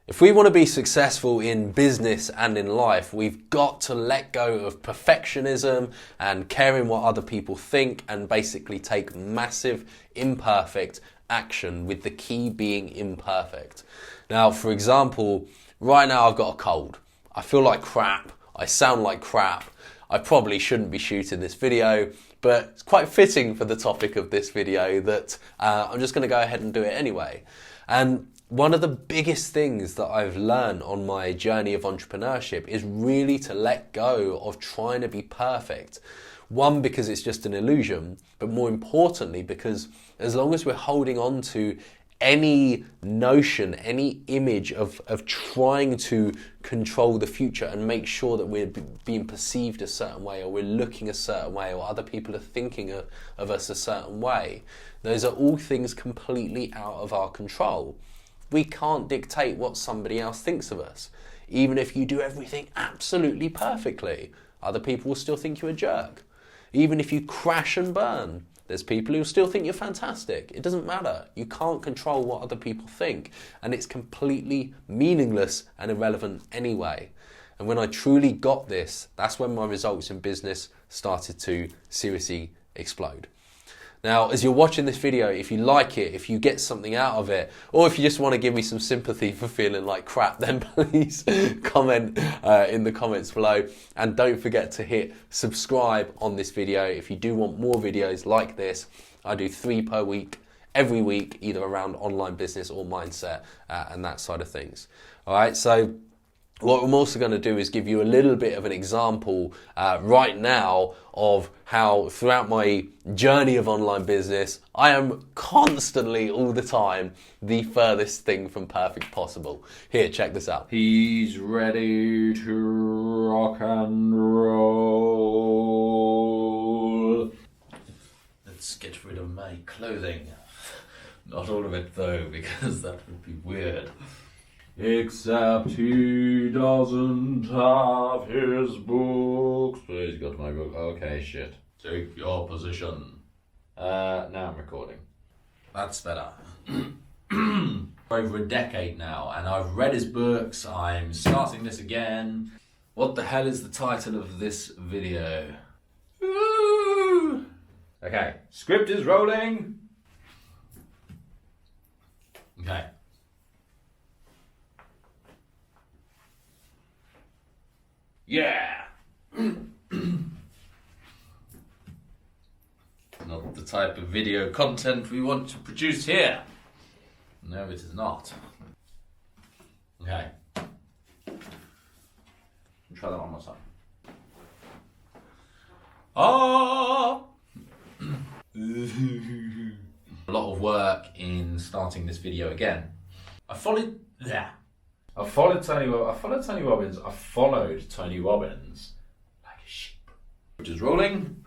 If we want to be successful in business and in life, we've got to let go of perfectionism and caring what other people think and basically take massive imperfect action, with the key being imperfect. Now, for example, right now I've got a cold. I feel like crap. I sound like crap. I probably shouldn't be shooting this video, but it's quite fitting for the topic of this video that I'm just going to go ahead and do it anyway. And one of the biggest things that I've learned on my journey of entrepreneurship is really to let go of trying to be perfect. One, because it's just an illusion, but more importantly, because as long as we're holding on to any notion, any image of trying to control the future and make sure that we're being perceived a certain way, or we're looking a certain way, or other people are thinking of us a certain way, those are all things completely out of our control. We can't dictate what somebody else thinks of us. Even if you do everything absolutely perfectly, other people will still think you're a jerk. Even if you crash and burn, there's people who still think you're fantastic. It doesn't matter. You can't control what other people think, and it's completely meaningless and irrelevant anyway. And when I truly got this, that's when my results in business started to seriously explode. Now, as you're watching this video, if you like it, if you get something out of it, or if you just want to give me some sympathy for feeling like crap, then please comment in the comments below. And don't forget to hit subscribe on this video if you do want more videos like this. I do 3 per week, every week, either around online business or mindset and that side of things. All right, so what I'm also going to do is give you a little bit of an example right now of how throughout my journey of online business, I am constantly, all the time, the furthest thing from perfect possible. Here, check this out. He's ready to rock and roll. Let's get rid of my clothing. Not all of it though, because that would be weird. Except he doesn't have his books. Please go to my book. Okay, shit. Take your position. Now I'm recording. That's better. Over a decade now, and I've read his books. I'm starting this again. What the hell is the title of this video? Ooh. Okay, script is rolling. Okay. Yeah! Not the type of video content we want to produce here. No, it is not. Okay. Try that one more time. Ah! A lot of work in starting this video again. I followed Tony Robbins. I followed Tony Robbins like a sheep. Which is rolling.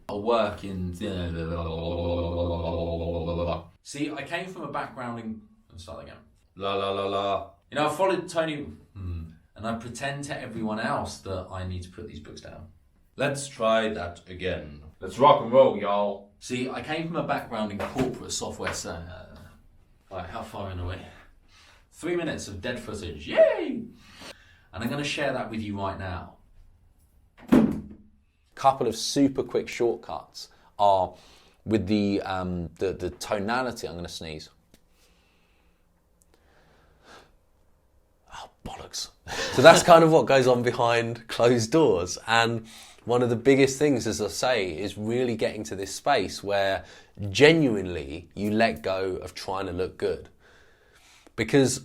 I work in. See, I came from a background in. Let's start again. La la la la. You know, I followed Tony, and I pretend to everyone else that I need to put these books down. Let's try that again. Let's rock and roll, y'all. See, I came from a background in corporate software. So, right, how far in are we? 3 minutes of dead footage, yay! And I'm going to share that with you right now. Couple of super quick shortcuts are with the tonality. I'm going to sneeze. Oh, bollocks. So that's kind of what goes on behind closed doors. And one of the biggest things, as I say, is really getting to this space where genuinely you let go of trying to look good. Because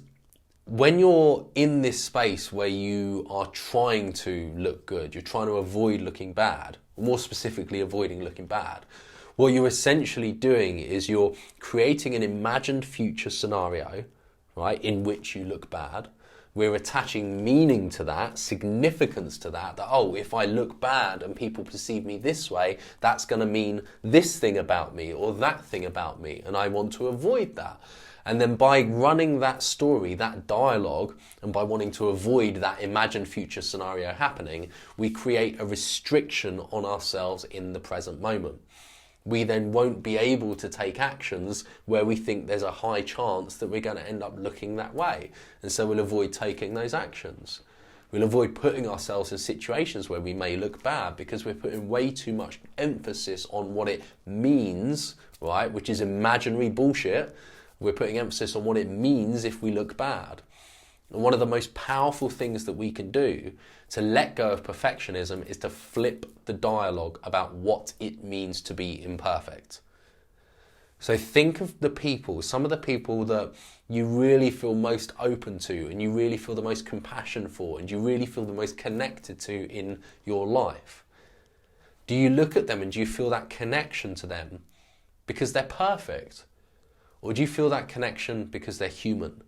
when you're in this space where you are trying to look good, you're trying to avoid looking bad, or more specifically avoiding looking bad, what you're essentially doing is you're creating an imagined future scenario, right, in which you look bad. We're attaching meaning to that, significance to that, oh, if I look bad and people perceive me this way, that's going to mean this thing about me or that thing about me, and I want to avoid that. And then by running that story, that dialogue, and by wanting to avoid that imagined future scenario happening, we create a restriction on ourselves in the present moment. we then won't be able to take actions where we think there's a high chance that we're going to end up looking that way. And so we'll avoid taking those actions. We'll avoid putting ourselves in situations where we may look bad because we're putting way too much emphasis on what it means, right? Which is imaginary bullshit. We're putting emphasis on what it means if we look bad. And one of the most powerful things that we can do to let go of perfectionism is to flip the dialogue about what it means to be imperfect. So think of the people, some of the people that you really feel most open to and you really feel the most compassion for and you really feel the most connected to in your life. Do you look at them and do you feel that connection to them because they're perfect? Or do you feel that connection because they're human?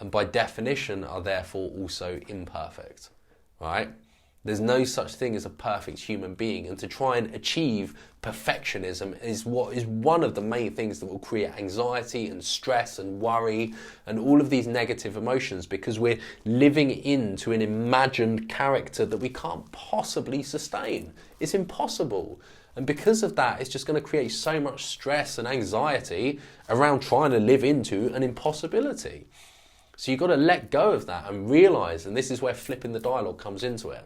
And by definition are therefore also imperfect, right? There's no such thing as a perfect human being, and to try and achieve perfectionism is one of the main things that will create anxiety and stress and worry and all of these negative emotions, because we're living into an imagined character that we can't possibly sustain. It's impossible. And because of that, it's just going to create so much stress and anxiety around trying to live into an impossibility. So you've got to let go of that and realise, and this is where flipping the dialogue comes into it.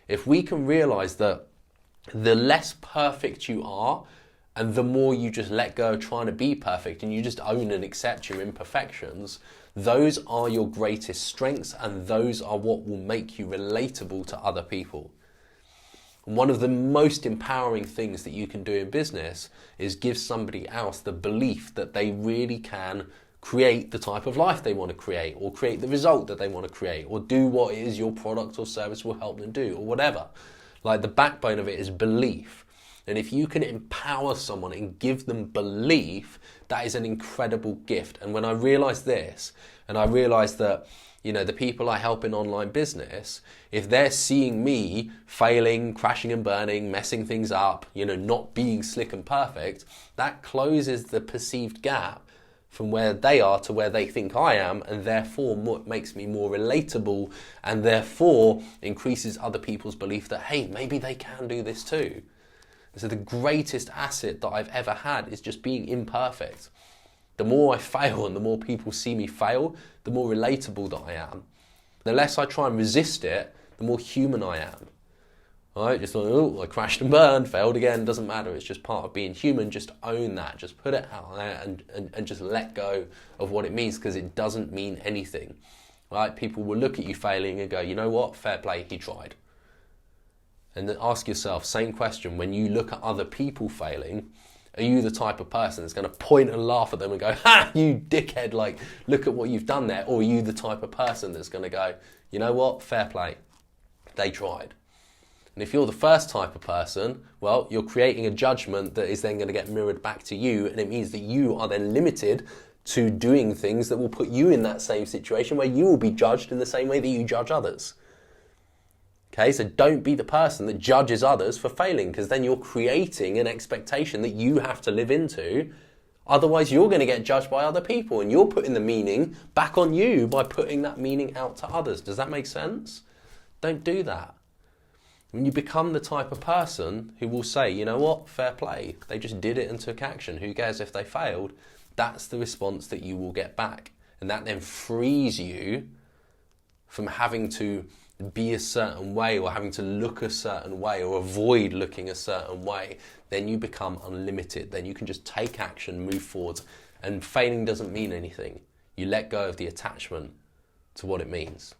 If we can realise that the less perfect you are and the more you just let go of trying to be perfect and you just own and accept your imperfections, those are your greatest strengths and those are what will make you relatable to other people. One of the most empowering things that you can do in business is give somebody else the belief that they really can create the type of life they want to create, or create the result that they want to create, or do what it is your product or service will help them do, or whatever. Like, the backbone of it is belief. And if you can empower someone and give them belief, that is an incredible gift. And when I realised this, and I realised that, you know, the people I help in online business, if they're seeing me failing, crashing and burning, messing things up, you know, not being slick and perfect, that closes the perceived gap from where they are to where they think I am, and therefore makes me more relatable, and therefore increases other people's belief that, hey, maybe they can do this too. And so the greatest asset that I've ever had is just being imperfect. The more I fail and the more people see me fail, the more relatable that I am. The less I try and resist it, the more human I am. Right? Just like, oh, I crashed and burned, failed again, doesn't matter. It's just part of being human. Just own that. Just put it out there and just let go of what it means, because it doesn't mean anything. Right? People will look at you failing and go, you know what? Fair play, he tried. And then ask yourself, same question, when you look at other people failing, are you the type of person that's going to point and laugh at them and go, ha, you dickhead, like, look at what you've done there? Or are you the type of person that's going to go, you know what? Fair play. They tried. And if you're the first type of person, well, you're creating a judgment that is then going to get mirrored back to you, and it means that you are then limited to doing things that will put you in that same situation where you will be judged in the same way that you judge others. Okay, so don't be the person that judges others for failing, because then you're creating an expectation that you have to live into. Otherwise, you're going to get judged by other people, and you're putting the meaning back on you by putting that meaning out to others. Does that make sense? Don't do that. When you become the type of person who will say, you know what, fair play, they just did it and took action, who cares if they failed, that's the response that you will get back. And that then frees you from having to be a certain way or having to look a certain way or avoid looking a certain way. Then you become unlimited. Then you can just take action, move forward, and failing doesn't mean anything. You let go of the attachment to what it means.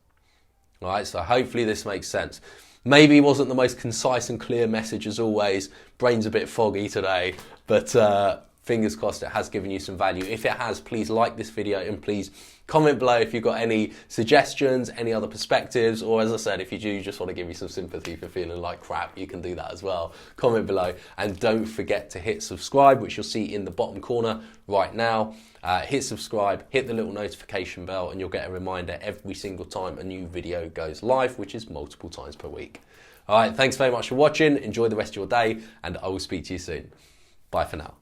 All right, so hopefully this makes sense. Maybe it wasn't the most concise and clear message as always. Brain's a bit foggy today, but fingers crossed it has given you some value. If it has, please like this video and please comment below if you've got any suggestions, any other perspectives, or as I said, if you do just want to give me some sympathy for feeling like crap, you can do that as well. Comment below, and don't forget to hit subscribe, which you'll see in the bottom corner right now. Hit subscribe, hit the little notification bell, and you'll get a reminder every single time a new video goes live, which is multiple times per week. All right, thanks very much for watching. Enjoy the rest of your day, and I will speak to you soon. Bye for now.